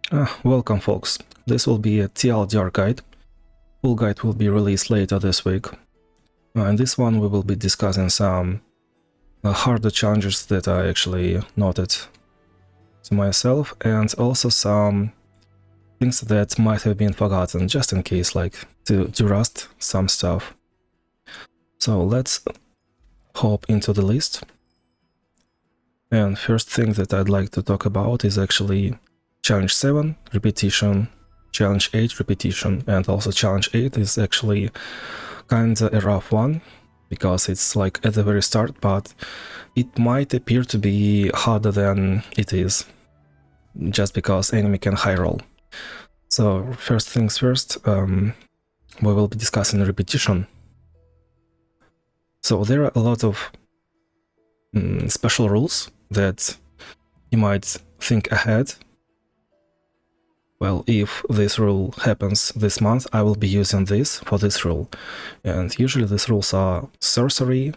Welcome folks, this will be a TLDR guide. Full guide will be released later this week. In this one we will be discussing some harder challenges that I actually noted to myself, and also some things that might have been forgotten, just in case, like to rust some stuff. So let's hop into the list. And first thing that I'd like to talk about is actually Challenge 7, repetition, Challenge 8, repetition, and also Challenge 8 is actually kinda a rough one, because it's like at the very start, but it might appear to be harder than it is, just because enemy can high roll. So first things first, we will be discussing repetition. So there are a lot of special rules that you might think ahead. Well, if this rule happens this month, I will be using this for this rule. And usually these rules are Sorcery,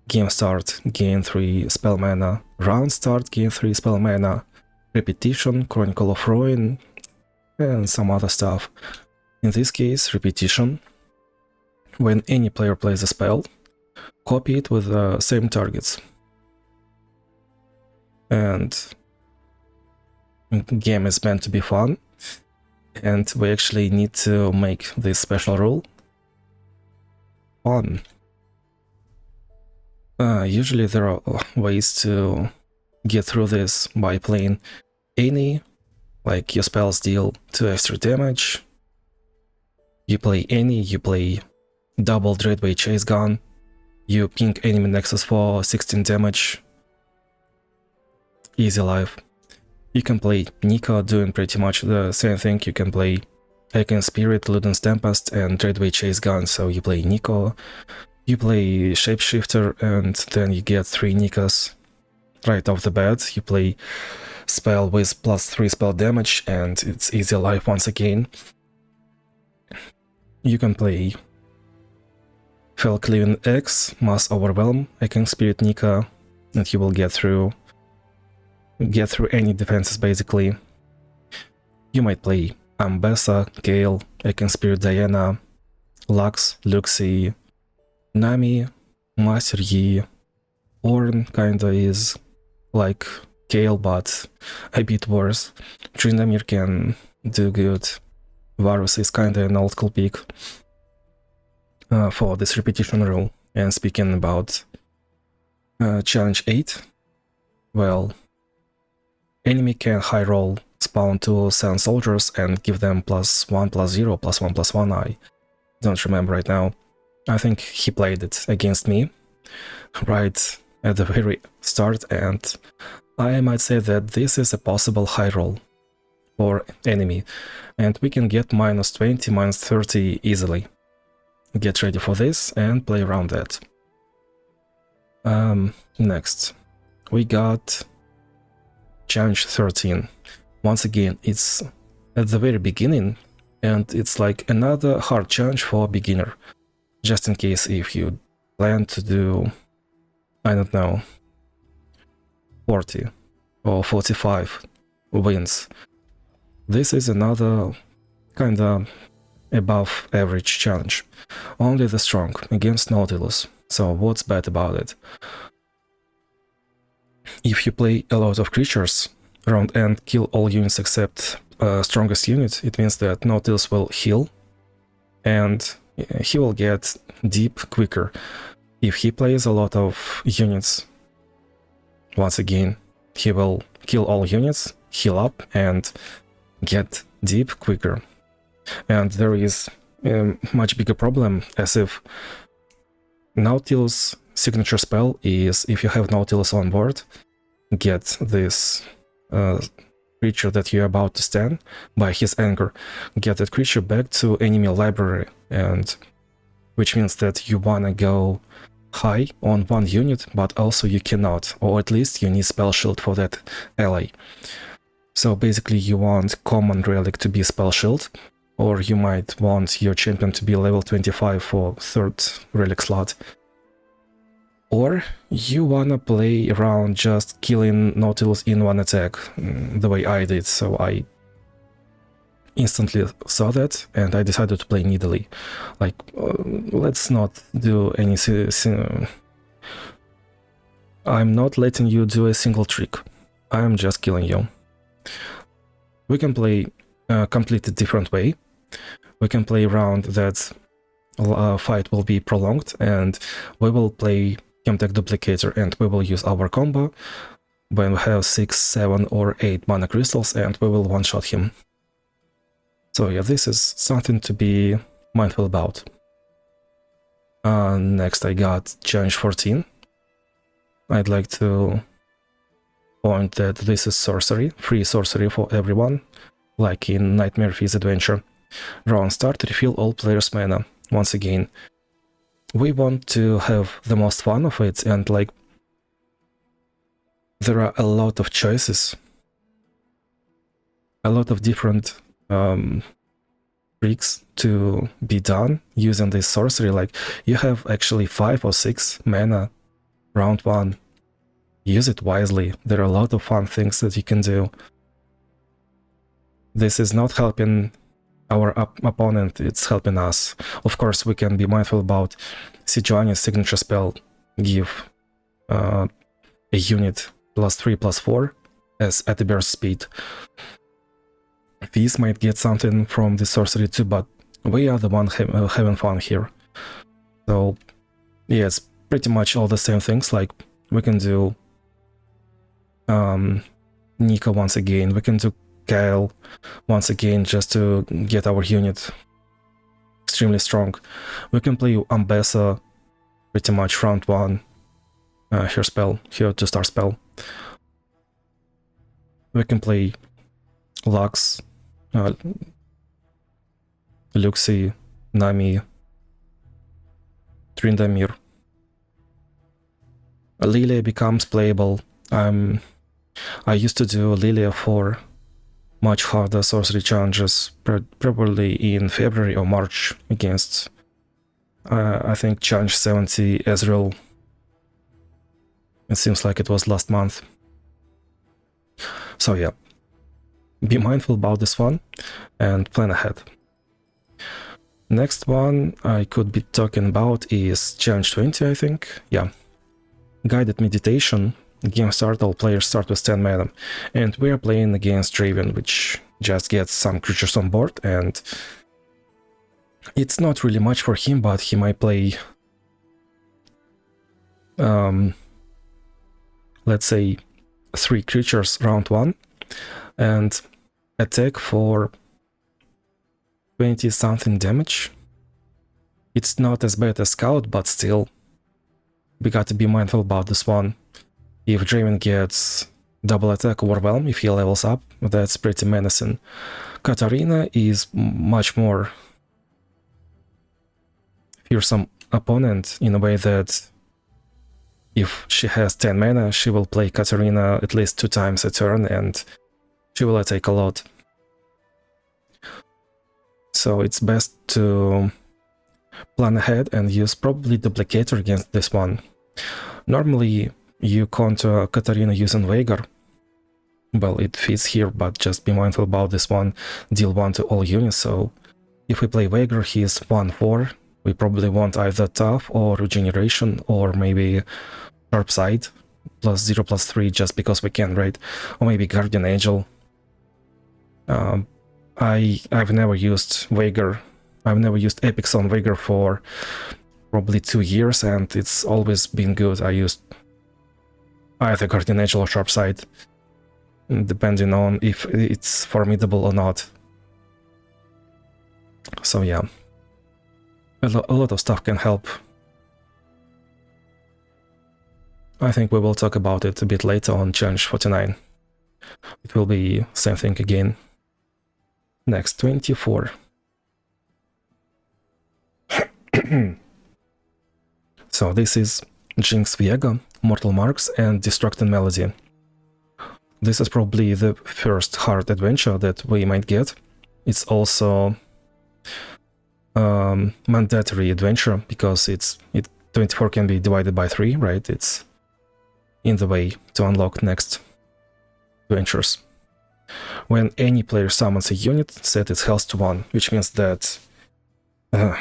game start, gain 3 spell mana, round start, gain 3 spell mana, repetition, Chronicle of Ruin, and some other stuff. In this case, repetition. When any player plays a spell, copy it with the same targets. And game is meant to be fun, and we actually need to make this special rule fun. Usually there are ways to get through this by playing any, like your spells deal 2 extra damage, you play any, you play double Dreadway Chase Gun, you ping enemy nexus for 16 damage, easy life. You can play Nika doing pretty much the same thing. You can play Echoing Spirit, Luden's Tempest, and Dreadway Chase Gun. So you play Nico, you play Shapeshifter, and then you get 3 Nikas right off the bat. You play spell with +3 spell damage, and it's easy life once again. You can play Fell Cleaving X, Mass Overwhelm, Echoing Spirit Nika, and you will get through any defenses basically. You might play Ambessa, Gale, Echoing Spirit Diana, Lux, Luxie, Nami, Master Yi, Ornn kinda is like Gale but a bit worse. Tryndamere can do good. Varus is kinda an old school pick for this repetition rule. And speaking about Challenge 8, well, enemy can high roll spawn 2 Sand Soldiers and give them +1/+0, +1/+1, I don't remember right now. I think he played it against me right at the very start, and I might say that this is a possible high roll for enemy, and we can get -20, -30 easily. Get ready for this and play around that. Next, we got Challenge 13. Once again, it's at the very beginning, and it's like another hard challenge for a beginner. Just in case if you plan to do, I don't know, 40 or 45 wins. This is another kinda above average challenge. Only the strong against Nautilus. So what's bad about it? If you play a lot of creatures around and kill all units except strongest unit, it means that Nautilus will heal and he will get deep quicker. If he plays a lot of units, once again, he will kill all units, heal up, and get deep quicker. And there is a much bigger problem, as if Nautilus signature spell is, if you have Nautilus on board, get this creature that you're about to stand by his anger, get that creature back to enemy library, and which means that you wanna go high on one unit, but also you cannot, or at least you need spell shield for that ally. So basically you want common relic to be spell shield, or you might want your champion to be level 25 for 3rd relic slot. Or you wanna play around just killing Nautilus in one attack, the way I did, so I instantly saw that and I decided to play Nidalee. Like, let's not do any... I'm not letting you do a single trick, I'm just killing you. We can play a completely different way. We can play around that fight will be prolonged and we will play Chemtech Duplicator and we will use our combo when we have 6, 7 or 8 mana crystals and we will one-shot him. So yeah, this is something to be mindful about. Next I got Challenge 14. I'd like to point that this is Sorcery, free Sorcery for everyone, like in Nightmare Fizz Adventure. Round start, refill all players' mana. Once again, we want to have the most fun of it, and like, there are a lot of choices, a lot of different tricks to be done using this Sorcery. Like, you have actually 5 or 6 mana round 1. Use it wisely. There are a lot of fun things that you can do. This is not helping our opponent, it's helping us. Of course, we can be mindful about Sejuani's signature spell, give a unit +3/+4 as at the burst speed. Fizz might get something from the Sorcery too, but we are the one having fun here. So yeah, it's pretty much all the same things. Like, we can do Nika once again, we can do Kyle once again just to get our unit extremely strong. We can play Ambessa pretty much round 1, her 2-star spell. We can play Lux, Luxi, Nami, Tryndamere. Lilia becomes playable. I used to do Lilia for much harder sorcery challenges, probably in February or March against, I think, challenge 70 Ezreal. It seems like it was last month. So yeah, be mindful about this one and plan ahead. Next one I could be talking about is challenge 20, I think. Yeah, guided meditation. Game start, all players start with 10 mana, and we are playing against Draven, which just gets some creatures on board, and it's not really much for him, but he might play, let's say, 3 creatures round 1, and attack for 20 something damage. It's not as bad as Scout, but still, we got to be mindful about this one. If Draven gets double attack Overwhelm, if he levels up, that's pretty menacing. Katarina is much more fearsome opponent in a way that if she has 10 mana, she will play Katarina at least 2 times a turn and she will attack a lot. So it's best to plan ahead and use probably Duplicator against this one. Normally, you counter Katarina using Viego. Well, it fits here, but just be mindful about this one. Deal 1 to all units, so if we play Viego, he is 1/4. We probably want either Tough or Regeneration, or maybe Sharp Side, +0/+3, just because we can, right? Or maybe Guardian Angel. I've never used Viego. I've never used Epics on Viego for probably 2 years, and it's always been good. I used either Guardian Angel or Sharp Side, depending on if it's formidable or not. So yeah, a lot of stuff can help. I think we will talk about it a bit later on challenge 49. It will be same thing again. Next, 24. So this is Jinx, Viego, Mortal Marks, and Destructing Melody. This is probably the first hard adventure that we might get. It's also mandatory adventure because it 24 can be divided by 3, right? It's in the way to unlock next ventures. When any player summons a unit, set its health to 1, which means that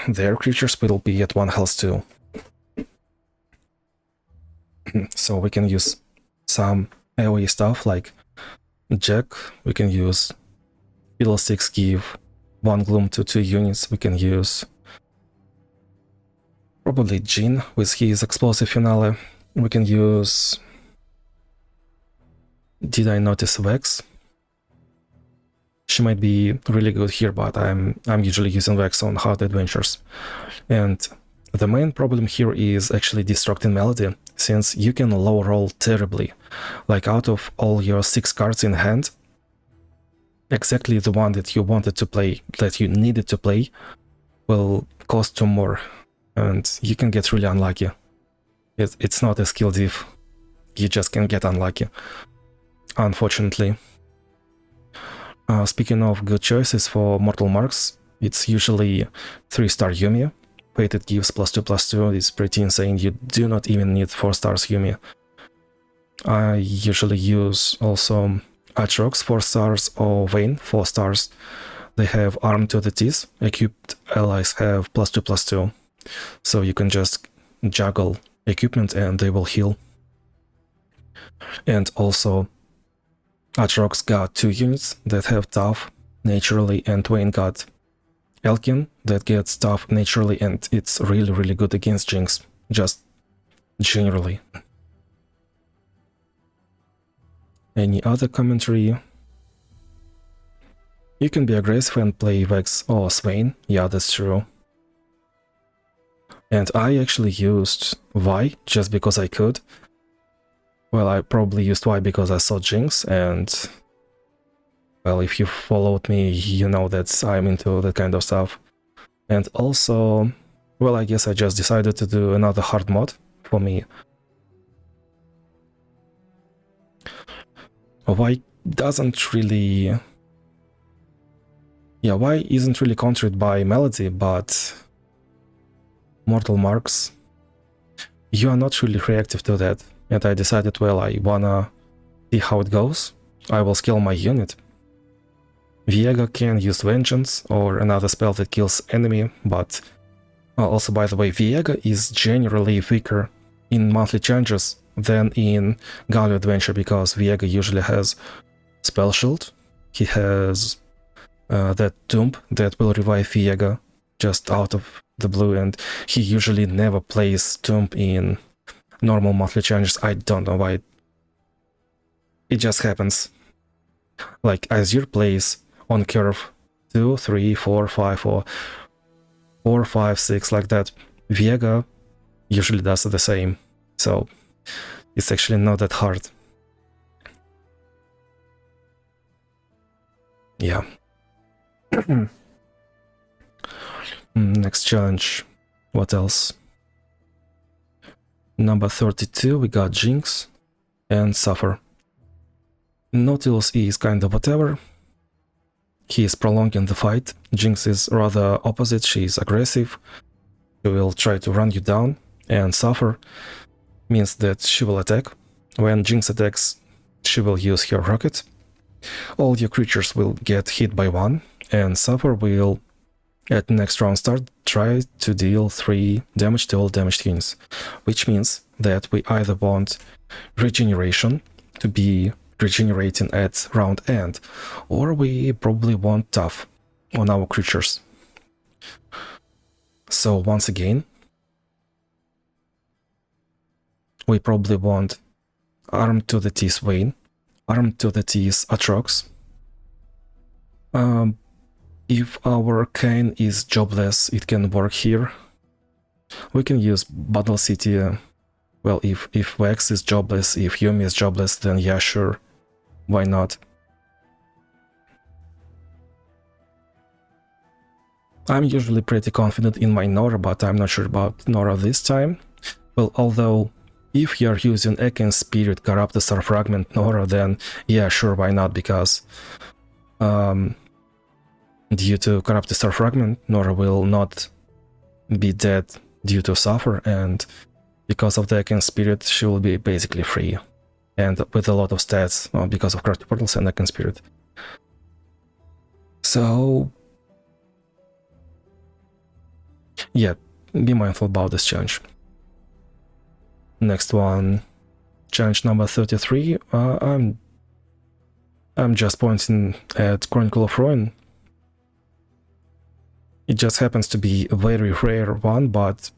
their creatures will be at 1 health too. So we can use some AoE stuff like Jack, we can use Fiddlesticks give 1 Gloom to 2 units, we can use probably Jin with his explosive finale, we can use... Did I notice Vex? She might be really good here, but I'm usually using Vex on hard adventures. And the main problem here is actually Destructing Melody, since you can low roll terribly. Like out of all your 6 cards in hand, exactly the one that you wanted to play, that you needed to play, will cost 2 more. And you can get really unlucky. It's not a skill diff, you just can get unlucky, unfortunately. Speaking of good choices for Mortal Marks, it's usually 3-star Yuumi. Fated gives +2/+2, it's pretty insane, you do not even need 4 stars Yuumi. I usually use also Aatrox 4 stars or Vayne 4 stars. They have Arm to the Teeth, equipped allies have +2/+2. So you can just juggle equipment and they will heal. And also Aatrox got 2 units that have Tough naturally, and Vayne got Elkin that gets Tough naturally, and it's really good against Jinx, just generally. Any other commentary? You can be aggressive and play Vex or Swain, yeah, that's true. And I actually used Vi just because I could. Well, I probably used Vi because I saw Jinx, and... well, if you followed me, you know that I'm into that kind of stuff. And also, well, I guess I just decided to do another hard mod for me. Vi doesn't really... yeah, Vi isn't really countered by Melody, but... Mortal Marks, you are not really reactive to that, and I decided, well, I wanna see how it goes. I will scale my unit. Viego can use Vengeance or another spell that kills enemy, but also, by the way, Viego is generally weaker in monthly challenges than in Galio Adventure, because Viego usually has Spell Shield, he has that Tomb that will revive Viego just out of the blue, and he usually never plays Tomb in normal monthly challenges. I don't know why. It just happens. Like Azir plays on curve 2, 3, 4, 5, or 4, 5, 6, like that. Viego usually does the same, so it's actually not that hard. Yeah. Next challenge. What else? Number 32, we got Jinx and Suffer. Nautilus is kind of whatever. He is prolonging the fight. Jinx is rather opposite, she is aggressive. She will try to run you down, and Suffer means that she will attack. When Jinx attacks, she will use her rocket. All your creatures will get hit by 1, and Suffer will, at next round start, try to deal 3 damage to all damaged units, which means that we either want regeneration to be regenerating at round end, or we probably want Tough on our creatures. So once again, we probably want Arm to the Teeth Vayne, Arm to the Teeth Aatrox. If our Kayn is jobless, it can work here. We can use Battle City. Well, if Vex is jobless, if Yuumi is jobless, then yeah, sure. Why not? I'm usually pretty confident in my Nora, but I'm not sure about Nora this time. Well, although, if you're using Ekin Spirit, Corrupted Star Fragment Nora, then yeah, sure, why not, because due to Corrupted Star Fragment, Nora will not be dead due to Suffer, and because of the Icon Spirit, she will be basically free. And with a lot of stats because of Crafty Portals and Icon Spirit. So, yeah, be mindful about this change. Next one, challenge number 33. I'm just pointing at Chronicle of Ruin. It just happens to be a very rare one, but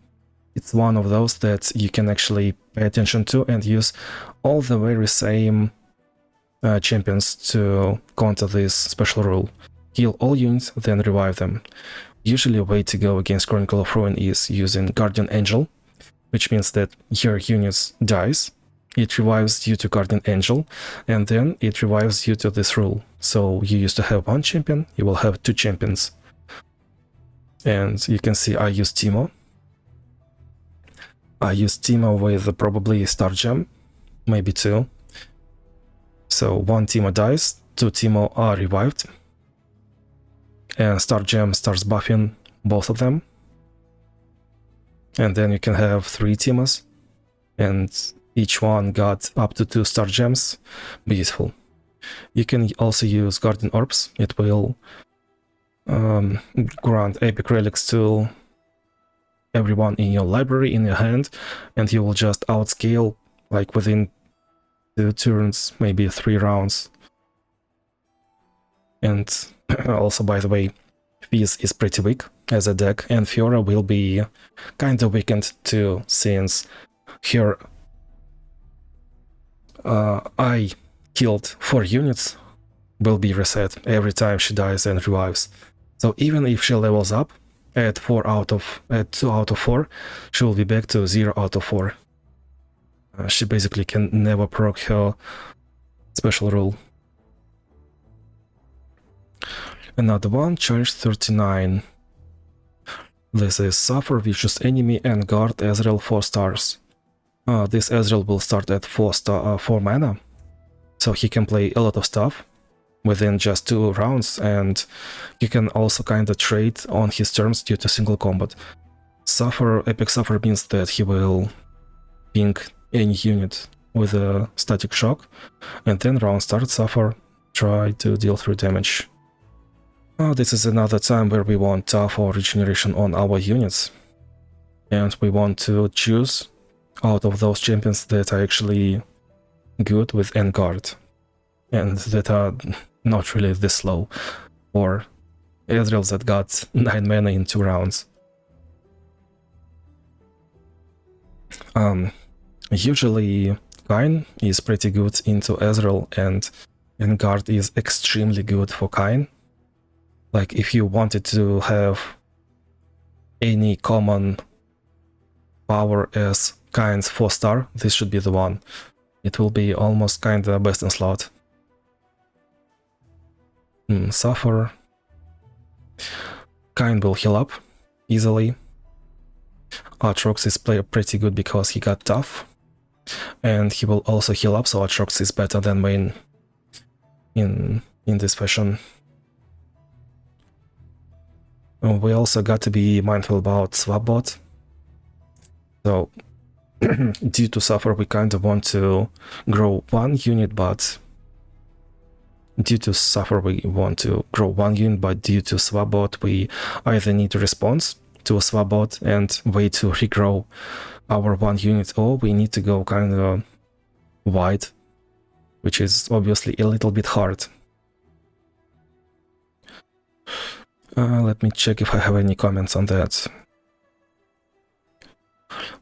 it's one of those that you can actually pay attention to and use all the very same champions to counter this special rule. Heal all units, then revive them. Usually a way to go against Chronicle of Ruin is using Guardian Angel, which means that your unit dies, it revives you to Guardian Angel, and then it revives you to this rule. So you used to have one champion, you will have two champions. And you can see I use Teemo. I use Teemo with probably Star Gem, maybe two. So one Teemo dies, two Teemo are revived. And Star Gem starts buffing both of them. And then you can have three Teemos. And each one got up to 2 Star Gems. Beautiful. You can also use Guardian Orbs. It will grant epic relics to everyone in your library, in your hand, and you will just outscale like within 2 turns, maybe 3 rounds. And also, by the way, Fizz is pretty weak as a deck, and Fiora will be kind of weakened too, since her I killed 4 units will be reset every time she dies and revives. So even if she levels up at 2 out of 4, she will be back to 0 out of 4. She basically can never proc her special rule. Another one, challenge 39. This is Suffer, Vicious Enemy, and Guard Ezreal 4 stars. This Ezreal will start at 4 mana, so he can play a lot of stuff within just 2 rounds, and you can also kinda trade on his terms due to single combat. Suffer, Epic Suffer means that he will ping any unit with a static shock, and then round start Suffer, try to deal 3 damage. This is another time where we want tough or regeneration on our units, and we want to choose out of those champions that are actually good with Guard, and that are not really this slow, or Ezreals that got 9 mana in 2 rounds. Usually Kayn is pretty good into Ezreal, and Guard is extremely good for Kayn. Like, if you wanted to have any common power as Kayn's 4-star, this should be the one. It will be almost kinda best in slot. Suffer. Kayn will heal up easily. Aatrox is pretty good because he got tough, and he will also heal up, so Aatrox is better than Vayne in this fashion. We also got to be mindful about swap bot. So due to Suffer, we kind of want to grow 1 unit, but due to Suffer, we want to grow 1 unit, but due to swap bot, we either need to respond to a swap bot and wait to regrow our 1 unit, or we need to go kind of wide, which is obviously a little bit hard. Let me check if I have any comments on that.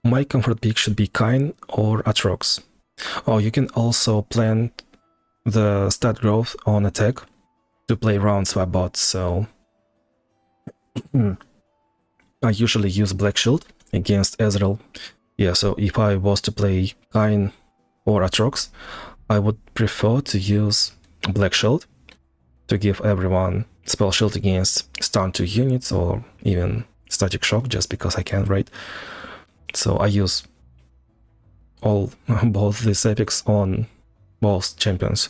My comfort pick should be Kayn or Aatrox. Oh, you can also plan the stat growth on attack to play around swap bot, so I usually use Black Shield against Ezreal. Yeah, so if I was to play Kayn or Aatrox, I would prefer to use Black Shield to give everyone spell shield against stun 2 units or even static shock, just because I can, right? So I use both these epics on both champions.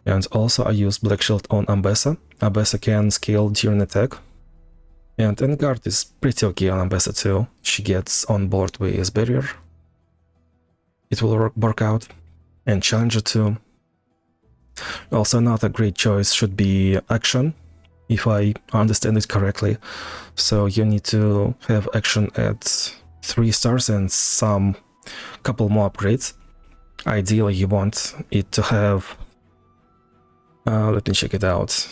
And also I use Black Shield on Ambessa. Ambessa can scale during attack, And Enguard is pretty okay on Ambassador too. She gets on board with Barrier. It will work out. And Challenger too. Also another great choice should be Action, if I understand it correctly. So you need to have Action at 3 stars and some couple more upgrades. Ideally you want it to have... let me check it out.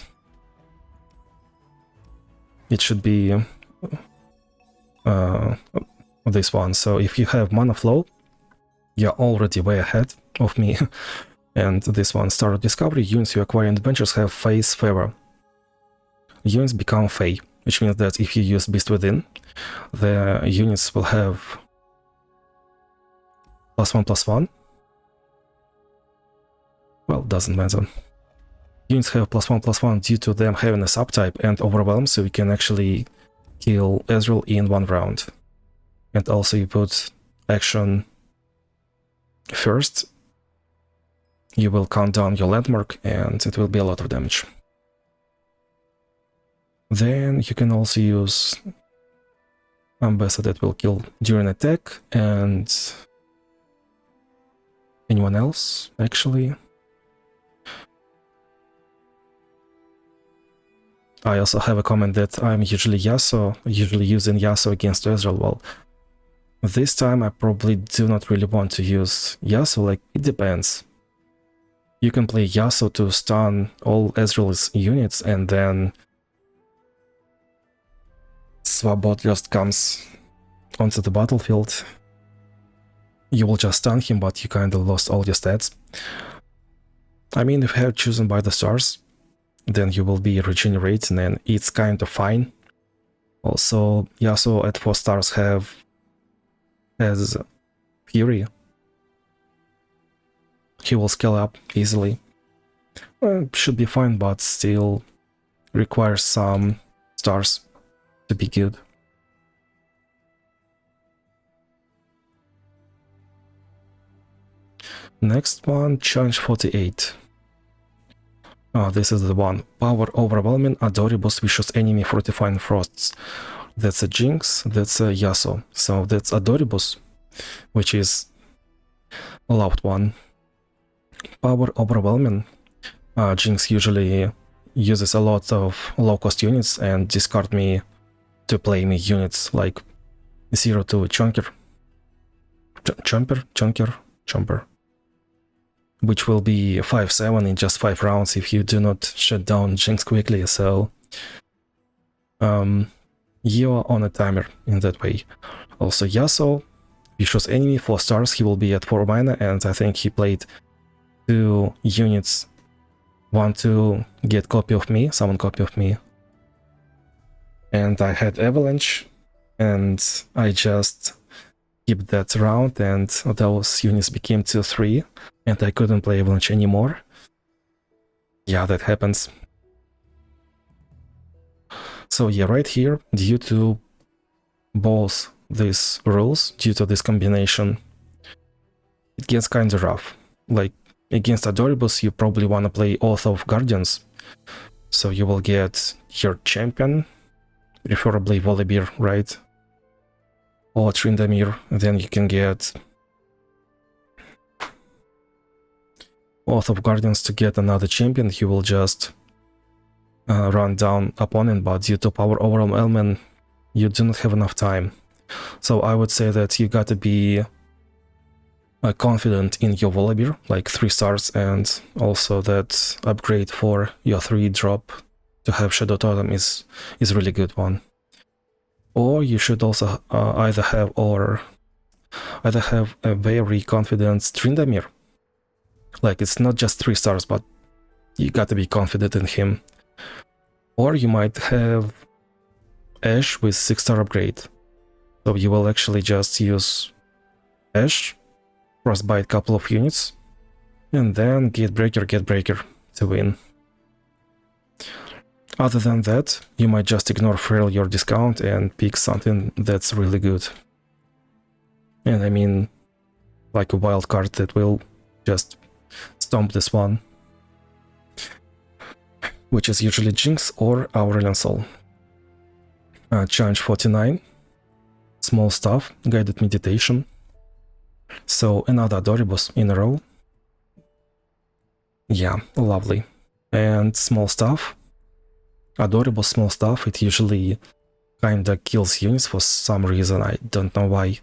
It should be this one. So if you have Mana Flow, you're already way ahead of me. And this one, Star of Discovery, units you acquire in adventures have Phase Favor. Units become Fey, which means that if you use Beast Within, the units will have +1/+1. Well, doesn't matter. Units have +1/+1 due to them having a subtype and Overwhelm, so you can actually kill Ezreal in 1 round. And also you put Action first, you will count down your landmark and it will be a lot of damage. Then you can also use Ambassador that will kill during attack, and anyone else actually. I also have a comment that I'm usually using Yasuo against Ezreal. Well, this time I probably do not really want to use Yasuo, like, it depends. You can play Yasuo to stun all Ezreal's units, and then Swabot just comes onto the battlefield. You will just stun him, but you kinda lost all your stats. I mean, if you have chosen by the stars, then you will be regenerating, and it's kind of fine. Also, Yasuo at 4 stars has Fury. He will scale up easily. Should be fine, but still requires some stars to be good. Next one, Challenge 48. This is the one. Power Overwhelming, Adoribus vicious enemy fortifying frosts. That's a Jinx, that's a Yasuo. So that's Adoribus, which is a loved one. Power Overwhelming, Jinx usually uses a lot of low-cost units and discard me to play me units like 0-2 Chomper, which will be 5-7 in just 5 rounds if you do not shut down Jinx quickly, so you are on a timer in that way. Also Yasuo, vicious enemy, 4 stars, he will be at 4 mana, and I think he played 2 units, one to get copy of me, summon copy of me. And I had Avalanche, and I just kept that round, and those units became 2-3, and I couldn't play Avalanche anymore. Yeah, that happens. So yeah, right here, due to both these rules, due to this combination, it gets kinda rough. Like, against Adoribus, you probably wanna play Oath of Guardians, so you will get your champion, preferably Volibear, right? Or Tryndamere, then you can get Oath of Guardians to get another champion. He will just run down opponent, but due to power overwhelm, you do not have enough time. So I would say that you gotta be confident in your Volibear, like 3 stars, and also that upgrade for your 3 drop to have Shadow Totem is really good one. Or you should also either have a very confident Tryndamere. Like, it's not just 3 stars, but you gotta be confident in him. Or you might have Ashe with 6-star upgrade. So you will actually just use Ashe, Frostbite couple of units, and then Gatebreaker to win. Other than that, you might just ignore Frail your discount and pick something that's really good. And I mean, like a wild card that will just stomp this one, which is usually Jinx or Aurelion Sol. Challenge 49, small stuff, guided meditation. So another Adoribus in a row. Yeah, lovely. And small stuff, Adoribus small stuff, it usually kinda kills units for some reason, I don't know why.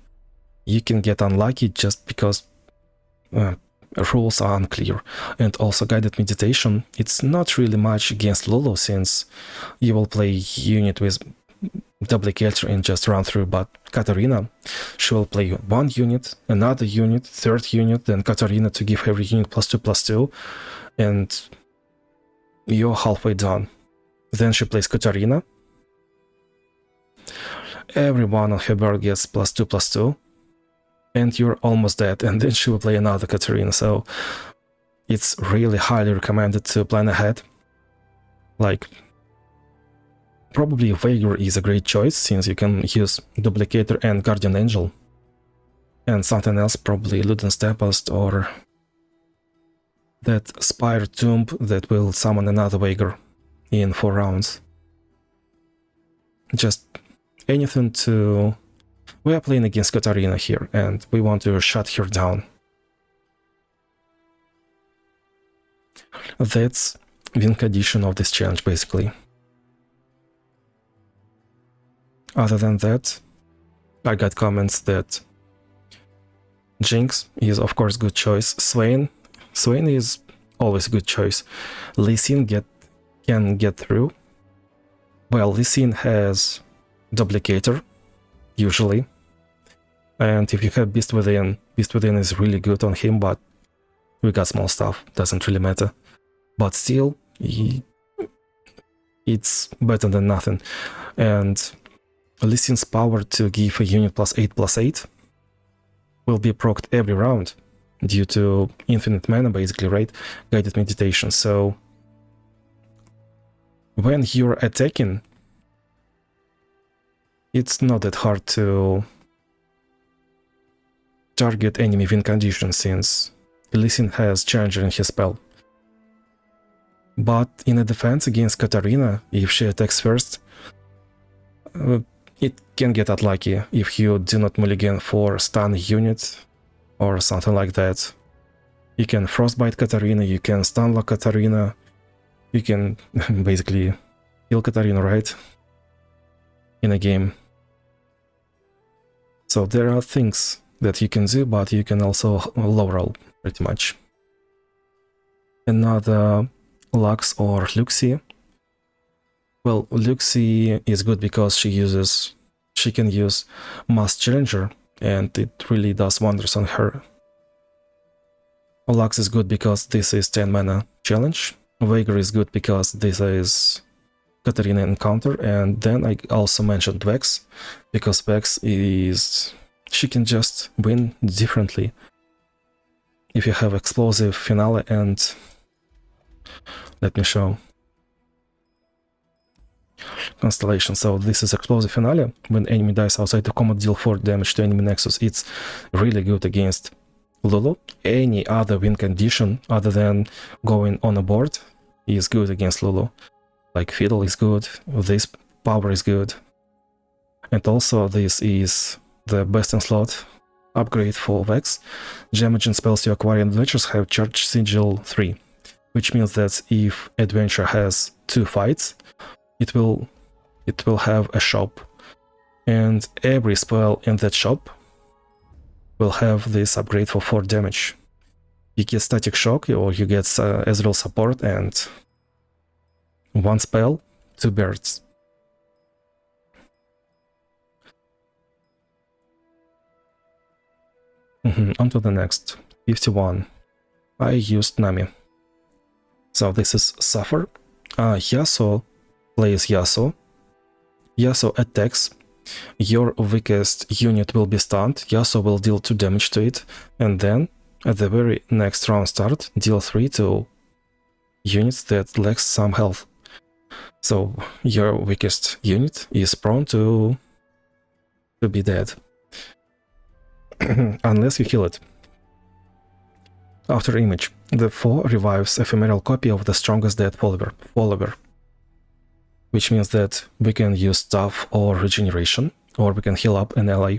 You can get unlucky just because rules are unclear. And also guided meditation, it's not really much against Lulu since you will play unit with duplicator and just run through, but Katarina, she will play one unit, another unit, third unit, then Katarina to give every unit +2/+2, and you're halfway done. Then she plays Katarina. Everyone on her board gets +2/+2, and you're almost dead, and then she will play another Katarina, so it's really highly recommended to plan ahead. Like, probably Viego is a great choice, since you can use Duplicator and Guardian Angel. And something else, probably Luden's Tempest or that Spire Tomb that will summon another Viego in 4 rounds. Just anything to... We are playing against Katarina here, and we want to shut her down. That's win condition of this challenge, basically. Other than that, I got comments that Jinx is of course good choice. Swain is always a good choice. Lee Sin can get through. Well, Lee Sin has Duplicator, usually. And if you have Beast Within is really good on him, but we got small stuff, doesn't really matter. But still, it's better than nothing. And Lee Sin's power to give a unit +8/+8 will be procced every round due to infinite mana, basically, right? Guided meditation. So when you're attacking, it's not that hard to target enemy win condition since Lee Sin has Challenger in his spell. But in a defense against Katarina, if she attacks first, it can get unlucky if you do not mulligan for stun unit or something like that. You can frostbite Katarina, you can stunlock Katarina, you can basically kill Katarina, right? In a game. So there are things that you can do, but you can also low roll pretty much. Another Lux or Luxie. Well, Luxie is good because she can use Mass Challenger, and it really does wonders on her. Lux is good because this is 10 mana challenge. Viego is good because this is Katarina encounter, and then I also mentioned Vex, because Vex is... she can just win differently. If you have explosive finale and... let me show. Constellation. So this is explosive finale. When enemy dies outside the combat, deal 4 damage to enemy nexus. It's really good against Lulu. Any other win condition other than going on a board is good against Lulu. Like Fiddle is good, this power is good. And also this is the best in slot upgrade for Vex. Damage and spells you acquire in adventures have charge sigil 3. Which means that if adventure has 2 fights, it will have a shop, and every spell in that shop will have this upgrade for 4 damage. You get static shock, or you get Ezreal support, and 1 spell, 2 birds. On to the next. 51. I used Nami. So this is Suffer. Yasuo plays Yasuo. Yasuo attacks. Your weakest unit will be stunned. Yasuo will deal 2 damage to it. And then, at the very next round start, deal 3 to units that lack some health. So your weakest unit is prone to be dead. Unless you heal it. After image, the 4 revives ephemeral copy of the strongest dead follower. which means that we can use stuff or regeneration, or we can heal up an ally.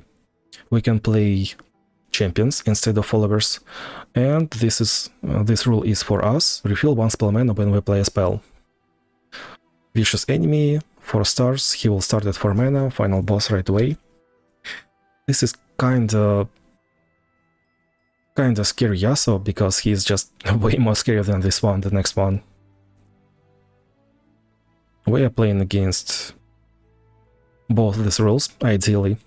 We can play champions instead of followers, and this rule is for us: refill 1 spell mana when we play a spell. Vicious enemy, 4 stars, he will start at 4 mana, final boss right away. This is kinda scary Yasuo, because he's just way more scary than this one, the next one. We are playing against both these rules, ideally.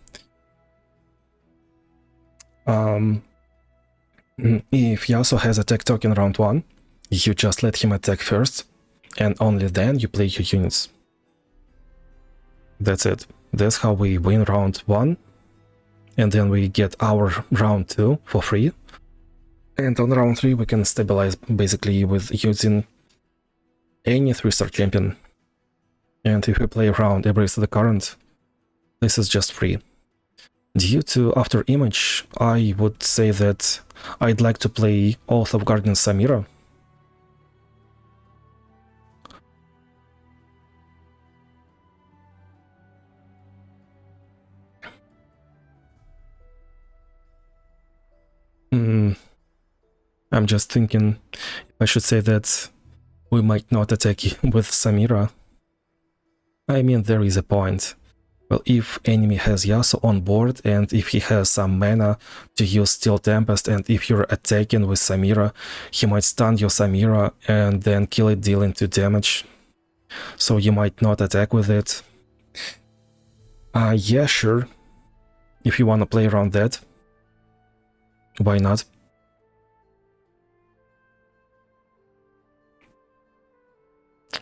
If Yasuo has attack token round 1, you just let him attack first, and only then you play your units. That's it. That's how we win round 1, and then we get our round 2 for free. And on round 3 we can stabilize basically with using any 3-star champion. And if we play around Embrace the Current, this is just free. Due to After Image, I would say that I'd like to play Oath of Guardian Samira. I'm just thinking if I should say that we might not attack with Samira. I mean, there is a point. Well, if enemy has Yasuo on board, and if he has some mana to use Steel Tempest, and if you're attacking with Samira, he might stun your Samira and then kill it, dealing 2 damage. So you might not attack with it. Yeah, sure. If you wanna play around that, why not?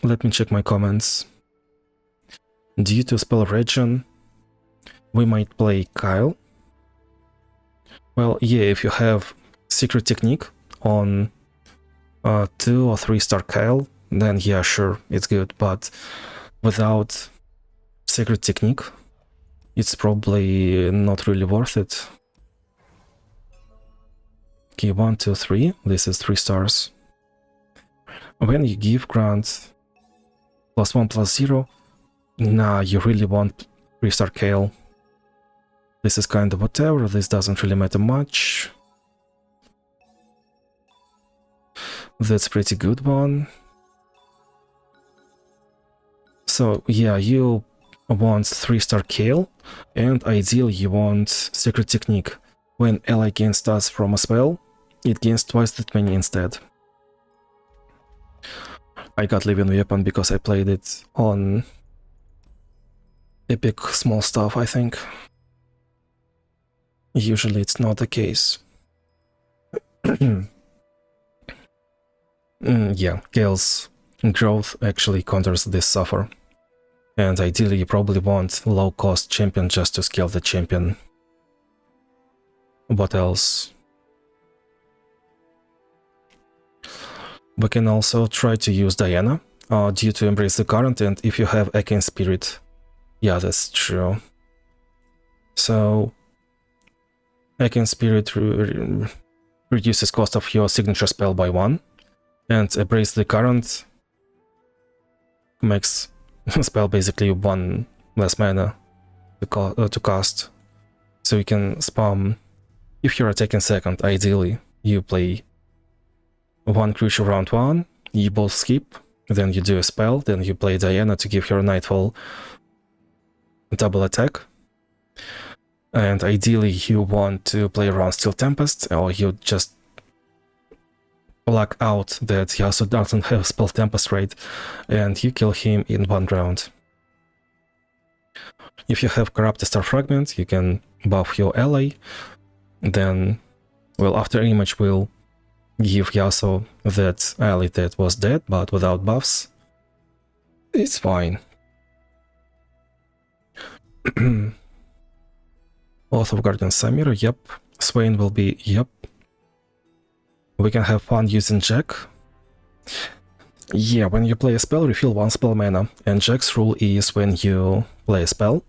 Let me check my comments. Due to spell regen, we might play Kyle. Well, yeah, if you have Secret Technique on 2 or 3-star Kyle, then yeah, sure, it's good, but without Secret Technique, it's probably not really worth it. Okay, 1, 2, 3, this is 3 stars. When you give grant +1/+0, nah, you really want 3-star Kale. This is kind of whatever, this doesn't really matter much. That's pretty good one. So yeah, you want 3-star Kale, and ideally you want Secret Technique. When ally gains stats from a spell, it gains twice that many instead. I got Living Weapon because I played it on Epic Small Stuff, I think. Usually it's not the case. Yeah, Gale's growth actually counters this suffer. And ideally you probably want low-cost champion just to scale the champion. What else? We can also try to use Diana, due to Embrace the Current, and if you have Arcane Spirit. Yeah, that's true. So Arcane Spirit reduces cost of your signature spell by 1, and Embrace the Current makes spell basically 1 less mana to cast. So you can spam, if you're attacking second, ideally you play 1 creature round 1, you both skip, then you do a spell, then you play Diana to give your Nightfall double attack. And ideally you want to play around Steel Tempest, or you just pluck out that Yasuo doesn't have Spell Tempest rate, and you kill him in 1 round. If you have Corrupted Star Fragment, you can buff your ally, then, well, After Image will give Yasuo that ally that was dead, but without buffs. It's fine. Oath of Guardian Samira, yep. Swain will be, yep. We can have fun using Jack. Yeah, when you play a spell, refill 1 spell mana, and Jack's rule is when you play a spell,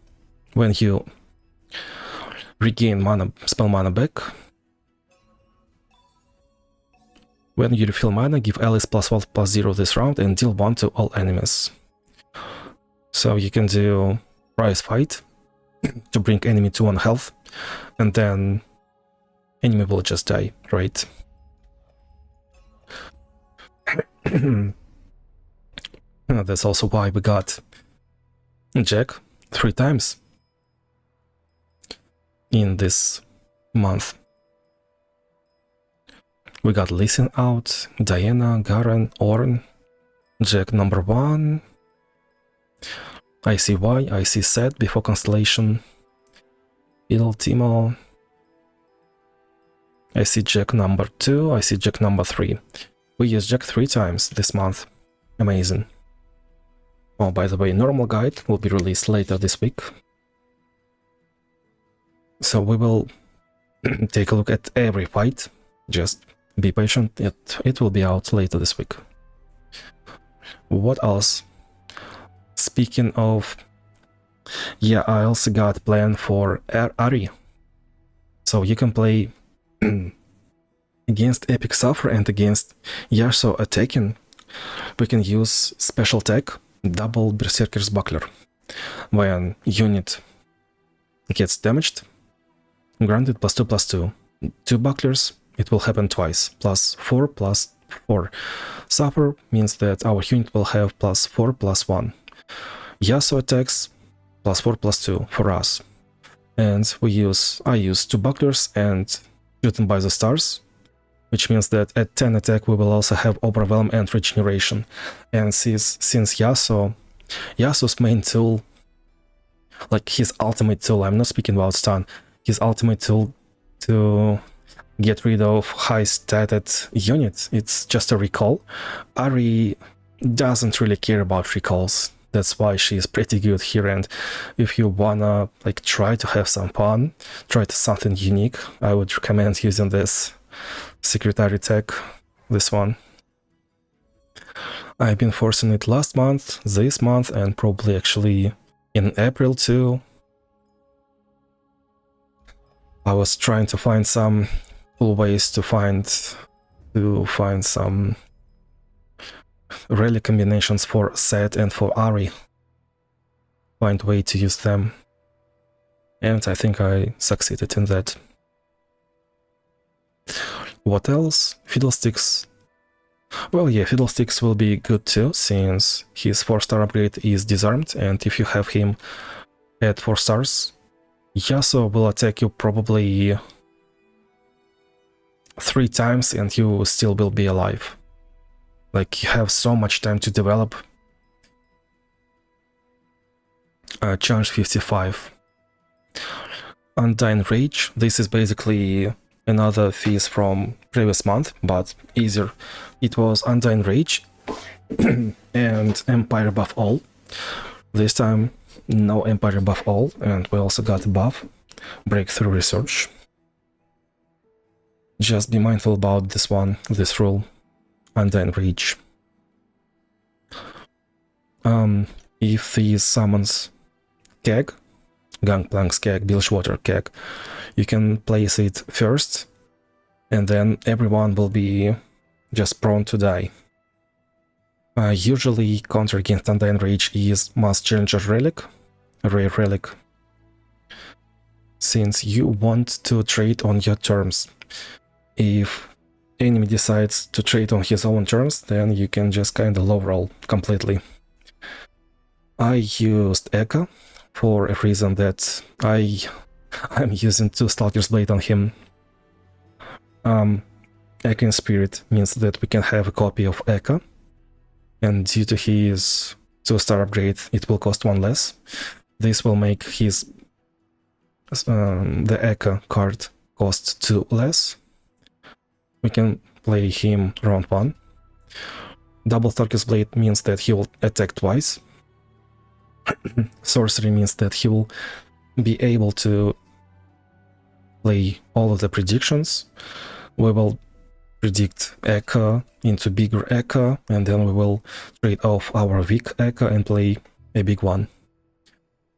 when you regain spell mana back, when you refill mana, give allies +1/+0 this round and deal 1 to all enemies. So you can do prize fight to bring enemy to 1 health, and then enemy will just die, right? That's also why we got Jack 3 times in this month. We got Listen out, Diana, Garen, Ornn, Jack number 1. I see Y, I see Set before Constellation, Il Timo. I see Jack number 2, I see Jack number 3. We used Jack 3 times this month. Amazing. Oh, by the way, normal guide will be released later this week. So we will take a look at every fight. Just be patient, it will be out later this week. What else? Speaking of... yeah, I also got a plan for Ahri. So you can play against Epic Suffer and against Yasuo attacking. We can use special tech, double Berserker's Buckler. When unit gets damaged, granted +2/+2. 2 bucklers, it will happen twice, +4/+4. Suffer means that our unit will have +4/+1. Yasuo attacks +4/+2 for us. And I use 2 bucklers and shooting by the stars, which means that at 10 attack we will also have Overwhelm and Regeneration. And since Yasuo's main tool, like his ultimate tool, I'm not speaking about stun, his ultimate tool to get rid of high statted units, it's just a recall. Ahri doesn't really care about recalls. That's why she's pretty good here, and if you wanna like try to have some fun, try to something unique, I would recommend using this Secretary tech, this one. I've been forcing it last month, this month, and probably actually in April too. I was trying to find some cool ways to find some rally combinations for Set and for Ahri. Find a way to use them. And I think I succeeded in that. What else? Fiddlesticks. Well, yeah, Fiddlesticks will be good too, since his 4-star upgrade is disarmed, and if you have him at 4 stars, Yasuo will attack you probably 3 times and you still will be alive. Like, you have so much time to develop. Challenge 55. Undying Rage. This is basically another Fizz from previous month, but easier. It was Undying Rage and Empire Buff All. This time, no Empire Buff All, and we also got a buff, Breakthrough Research. Just be mindful about this one, this rule. Undying Rage. If he summons Keg, Gangplank's Keg, Bilgewater Keg, you can place it first, and then everyone will be just prone to die. Usually counter against Undying Rage is Mass Challenger Relic, Rare Relic, since you want to trade on your terms. If enemy decides to trade on his own terms, then you can just kinda low roll completely. I used Echo for a reason that I'm using 2 Stalker's Blade on him. Echo in Spirit means that we can have a copy of Echo, and due to his 2-star upgrade it will cost 1 less. This will make his the Echo card cost 2 less. We can play him round 1. Double Stalker's Blade means that he will attack twice. Sorcery means that he will be able to play all of the predictions. We will predict Echo into bigger Echo, and then we will trade off our weak Echo and play a big one.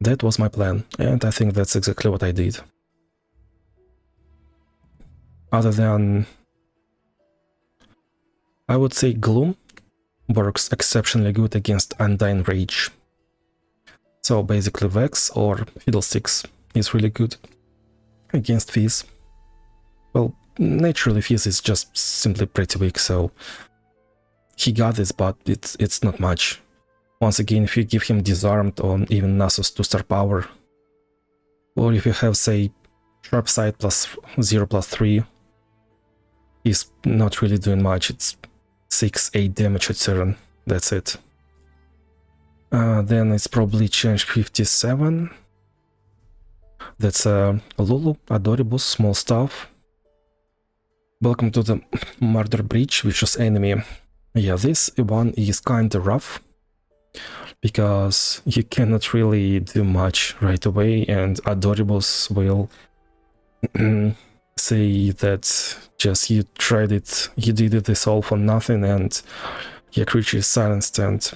That was my plan, and I think that's exactly what I did. Other than... I would say Gloom works exceptionally good against Undying Rage. So basically Vex or Fiddlesticks is really good against Fizz. Well, naturally Fizz is just simply pretty weak, so he got this, but it's not much. Once again, if you give him Disarmed or even Nasus 2-star power, or if you have, say, Sharp Sight plus 0/+3, he's not really doing much. It's 6-8 damage at turn, that's it. Then it's probably change 57. That's Lulu, Adoribus, SmallStuff. Welcome to the Murder Breach, which is enemy. Yeah, this one is kinda rough, because you cannot really do much right away, and Adoribus will say that just you tried it, you did this all for nothing, and your creature is silenced and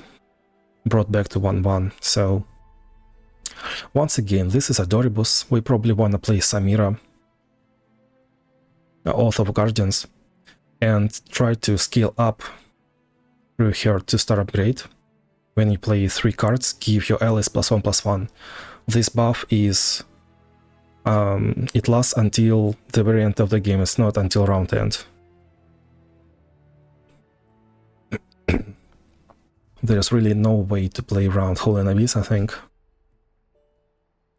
brought back to 1-1. So once again, this is Adoribus. We probably want to play Samira, Oath of Guardians, and try to scale up through her 2-star upgrade. When you play 3 cards, give your allies +1/+1. This buff is it lasts until the very end of the game, it's not until round end. There's really no way to play around Holy Navis, I think.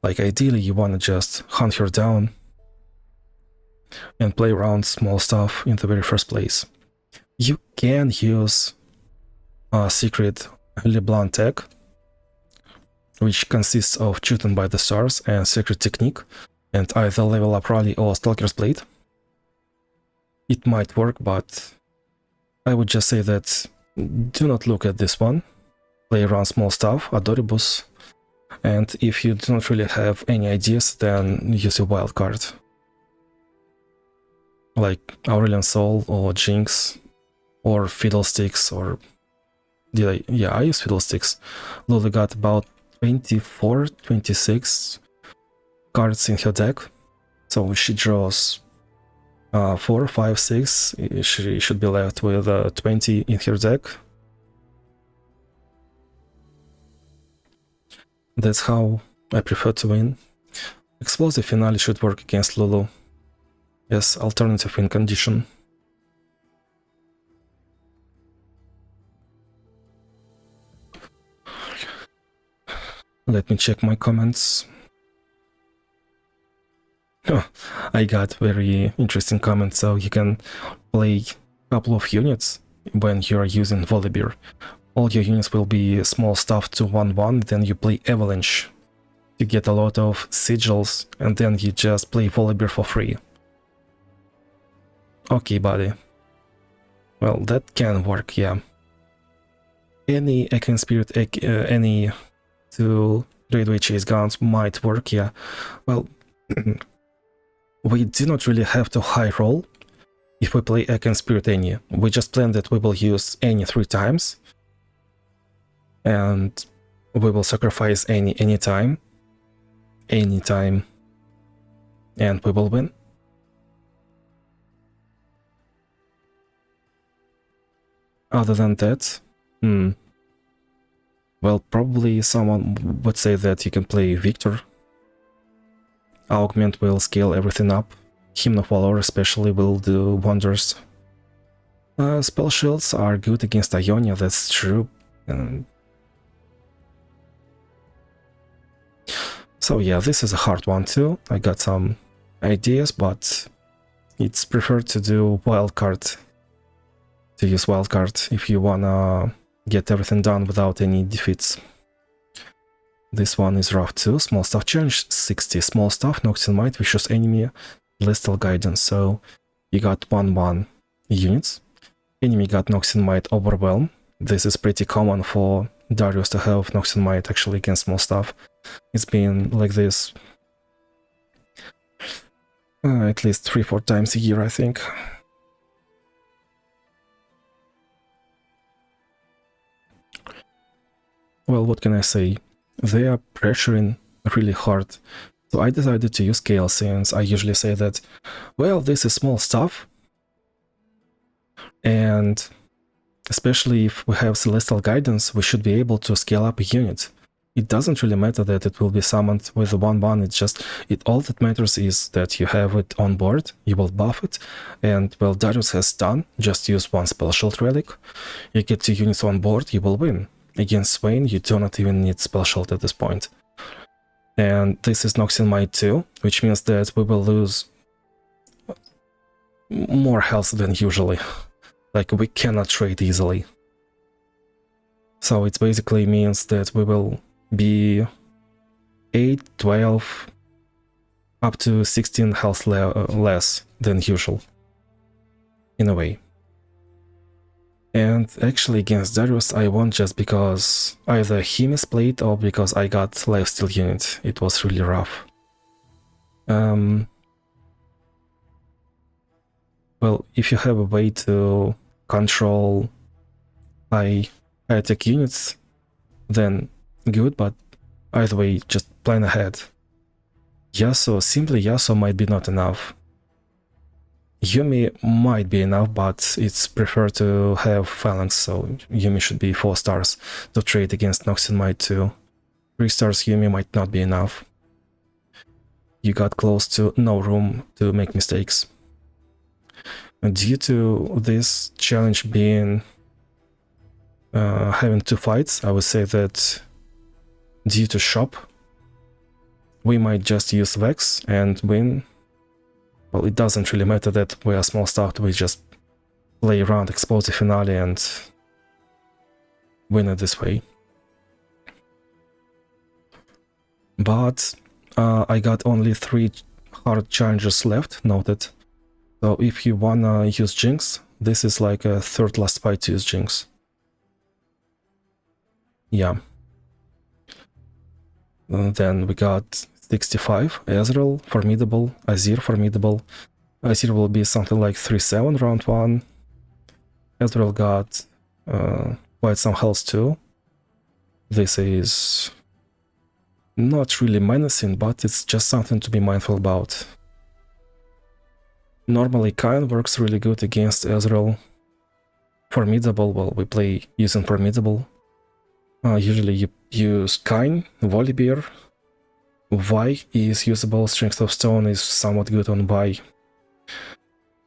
Like, ideally you wanna just hunt her down and play around SmallStuff in the very first place. You can use a secret LeBlanc tech, which consists of shooting by the stars and secret technique, and either level up Rally or Stalker's Blade. It might work, but I would just say that do not look at this one. Play around SmallStuff, Adoribus, and if you do not really have any ideas, then use a wild card. Like Aurelion Sol or Jinx or Fiddlesticks, or I use Fiddlesticks. Lulu got about 24, 26 cards in her deck, so she draws 4, 5, 6. She should be left with 20 in her deck. That's how I prefer to win. Explosive Finale should work against Lulu. Yes, alternative win condition. Let me check my comments. Oh, I got very interesting comments. So you can play a couple of units when you are using Volibear. All your units will be SmallStuff to 1-1, then you play Avalanche to get a lot of sigils, and then you just play Volibear for free. Okay, buddy. Well, that can work, yeah. Any Echoing Spirit, any 2 Great Way Chase guns might work, yeah. Well, we do not really have to high roll if we play Echoing Spirit any. We just plan that we will use any 3 times, and we will sacrifice any anytime, and we will win. Other than that, well, probably someone would say that you can play Viktor. Augment will scale everything up. Hymn of Valor especially will do wonders. Spell shields are good against Ionia, that's true. So yeah, this is a hard one too. I got some ideas, but it's preferred to do wildcard. To use wildcard if you wanna get everything done without any defeats. This one is rough too. SmallStuff challenge 60. SmallStuff+NoxMight, vicious enemy, Celestial Guidance. So you got 1-1 units. Enemy got NoxMight Overwhelm. This is pretty common for Darius to have NoxMight actually against SmallStuff. It's been like this at least 3-4 times a year, I think. Well, what can I say? They are pressuring really hard. So I decided to use Kale, since I usually say that, well, this is SmallStuff. And especially if we have Celestial Guidance, we should be able to scale up a unit. it doesn't really matter that it will be summoned with 1/1. It's just all that matters is that you have it on board, you will buff it, and well, Darius has stun, just use one spell shield relic, you get 2 units on board, you will win. Against Swain, you do not even need spell shield at this point. And this is NoxMight 2, which means that we will lose more health than usually. Like, we cannot trade easily. So it basically means that we will be 8, 12, up to 16 health less than usual, in a way. And actually against Darius I won just because either he misplayed or because I got lifesteal unit. It was really rough. Well, if you have a way to control high attack units, then good, but either way, just plan ahead. Simply Yasuo might be not enough. Yuumi might be enough, but it's preferred to have Phalanx, so Yuumi should be 4 stars to trade against NoxMight 2. 3 stars Yuumi might not be enough. You got close to no room to make mistakes. And due to this challenge being having 2 fights, I would say that due to shop, we might just use Vex and win. Well, it doesn't really matter that we are SmallStuff+, we just play around Explosive Finale and win it this way. But I got only 3 hard challenges left, noted. So if you wanna use Jinx, this is like a 3rd last fight to use Jinx. Yeah. Then we got 65, Ezreal, formidable, Azir, formidable. Azir will be something like 3-7 round 1. Ezreal got quite some health too. This is not really menacing, but it's just something to be mindful about. Normally Kayn works really good against Ezreal. Formidable, well, we play using formidable. Usually you use Kayn, Volibear. Vi is usable, Strength of Stone is somewhat good on Vi.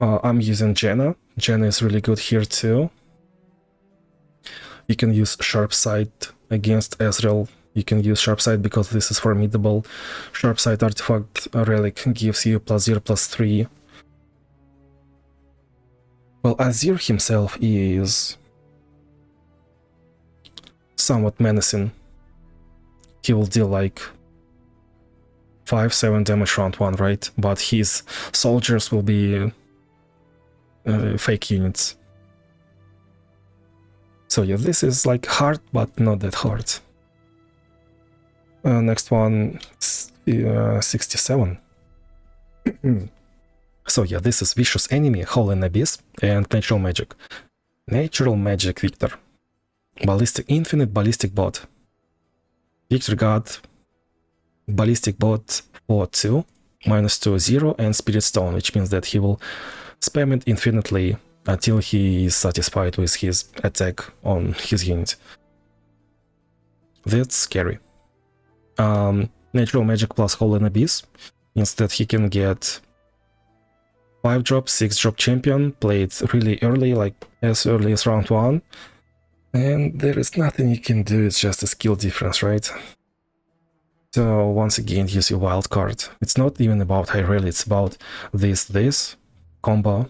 I'm using Janna. Janna is really good here too. You can use Sharp Sight against Ezreal. You can use Sharp Sight because this is formidable. Sharp Sight Artifact Relic gives you +0/+3. Well, Azir himself is somewhat menacing. He will deal like 5-7 damage round 1, right? But his soldiers will be fake units. So yeah, this is like hard, but not that hard. Next one, 67. So yeah, this is Vicious Enemy, Hole in Abyss, and Natural Magic. Natural Magic Viktor. Ballistic Infinite, Ballistic Bot. Viktor got Ballistic Bot for 2, -2, 0, and Spirit Stone, which means that he will spam it infinitely until he is satisfied with his attack on his unit. That's scary. Natural Magic plus Hole in Abyss means that he can get 5-drop, 6-drop champion, played really early, like as early as round 1, and there is nothing you can do, it's just a skill difference, right? So once again, use your wild card. It's not even about high rally, it's about this combo,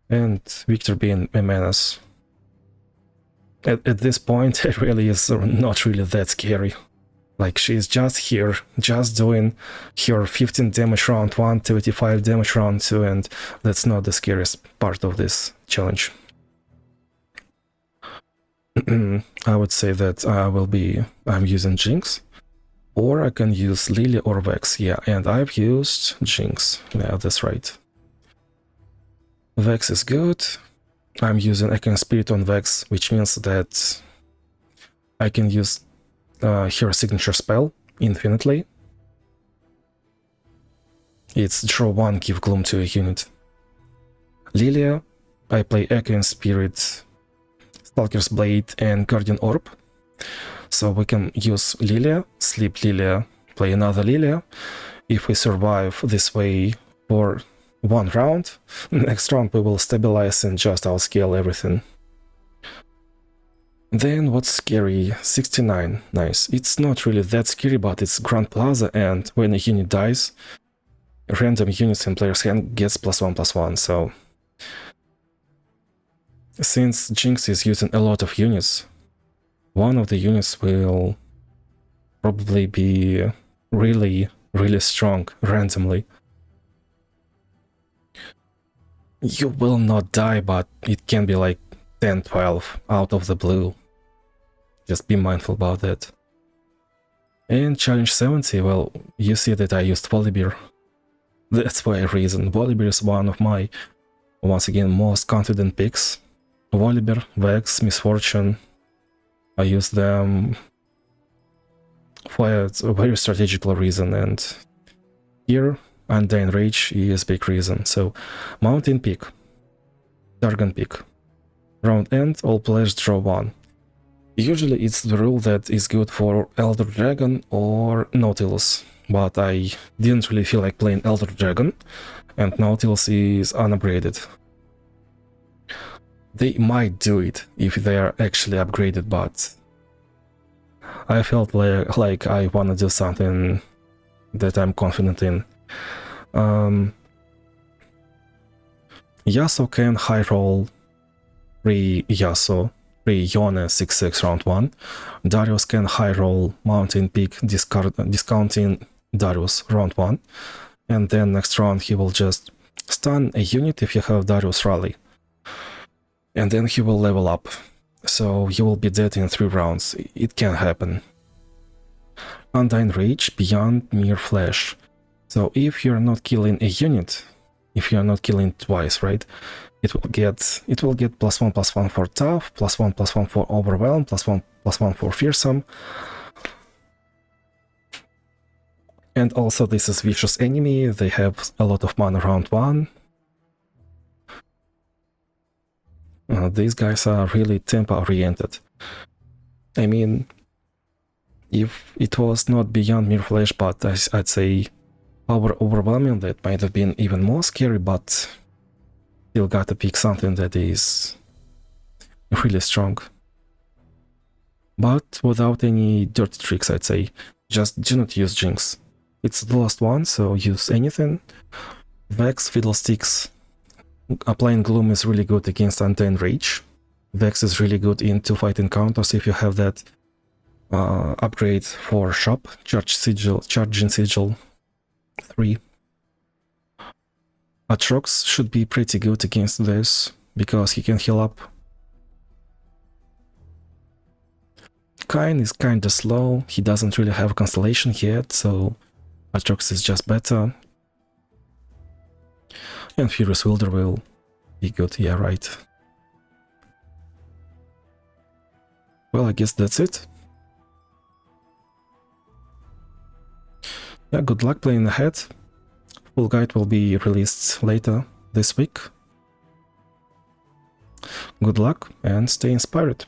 and Viktor being a menace. At this point, it really is not really that scary. Like, she's just here, just doing her 15 damage round 1, 35 damage round 2, and that's not the scariest part of this challenge. I would say that I'm using Jinx, or I can use Lily or Vex. Yeah, and I've used Jinx. Yeah, that's right. Vex is good. I'm using Echoing Spirit on Vex, which means that I can use her signature spell infinitely. It's draw 1, give gloom to a unit. Lilia, I play Echoing Spirit, Stalker's Blade, and Guardian Orb. So we can use Lilia, sleep Lilia, play another Lilia. If we survive this way for one round, next round we will stabilize and just outscale everything. Then what's scary? 69, nice. It's not really that scary, but it's Grand Plaza, and when a unit dies, random units in player's hand gets +1/+1, so... Since Jinx is using a lot of units, one of the units will probably be really strong randomly. You will not die, but it can be like 10-12 out of the blue. Just be mindful about that. And challenge 70, well, you see that I used Volibear. That's why I reason. Volibear is one of my, once again, most confident picks. Volibear, Vex, Misfortune. I use them for a very strategical reason, and here Undying Rage is big reason. So Mountain Peak, Targon Peak. Round end, all players draw 1. Usually it's the rule that is good for Elder Dragon or Nautilus, but I didn't really feel like playing Elder Dragon, and Nautilus is unupgraded. They might do it if they are actually upgraded, but I felt like I want to do something that I'm confident in. Yasuo can high roll pre-Yasuo, pre-Yone 6-6 round 1. Darius can high roll Mountain Peak discounting Darius round 1. And then next round he will just stun a unit if you have Darius rally. And then he will level up. So you will be dead in 3 rounds. It can happen. Undying Rage beyond mere flash. So if you're not killing a unit, if you're not killing twice, right? It will get +1/+1 for tough, +1/+1 for overwhelm, +1/+1 for fearsome. And also this is vicious enemy, they have a lot of mana round 1. These guys are really tempo oriented. I mean, if it was not beyond mere flash, but I'd say power overwhelming, that might have been even more scary, but still gotta pick something that is really strong. But without any dirty tricks, I'd say. Just do not use Jinx. It's the last one, so use anything. Vex, Fiddlesticks. Applying Gloom is really good against Undying Rage. Vex is really good in 2-fight encounters if you have that upgrade for shop. Charging Sigil 3. Atrox should be pretty good against this, because he can heal up. Kayn is kinda slow, he doesn't really have Constellation yet, so Atrox is just better. And Furious Wilder will be good, yeah, right. Well, I guess that's it. Yeah, good luck playing ahead. Full guide will be released later this week. Good luck and stay inspired.